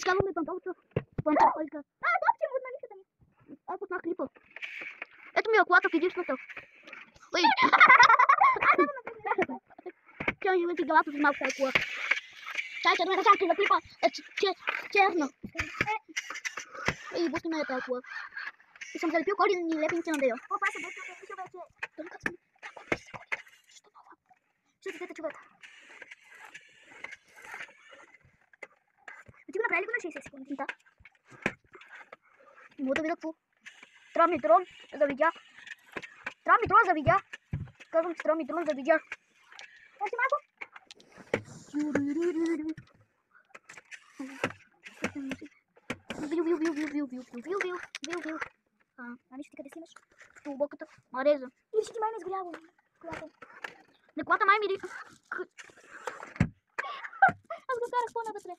Искаваме панталото. Панталото. Топче му от наличата ми. Аз пуснах клипа. Ето ми е колата в единствената. Ой. Тя ми върти главата с малко тази кола. Чайте, да ме ръчанки за клипа. Черно. Ей, бусни ме е тази кола. И съм залепил коледни лепенци на дея. О, това се беше отрешил вече. Дали как сме? Ще се чуват. Ти го направи ли го на 60 секунди? Да. Мога да видя какво. Трябва ми дрон за видео. Трябва ми дрон за видео. Казвам, че трябва ми дрон за видео. Още малко. Вил. Ами ще ти къде снимаш? В дълбоката мареза. Или ще ти май не сгорява. На колата май мири. Аз го карах по-навътре.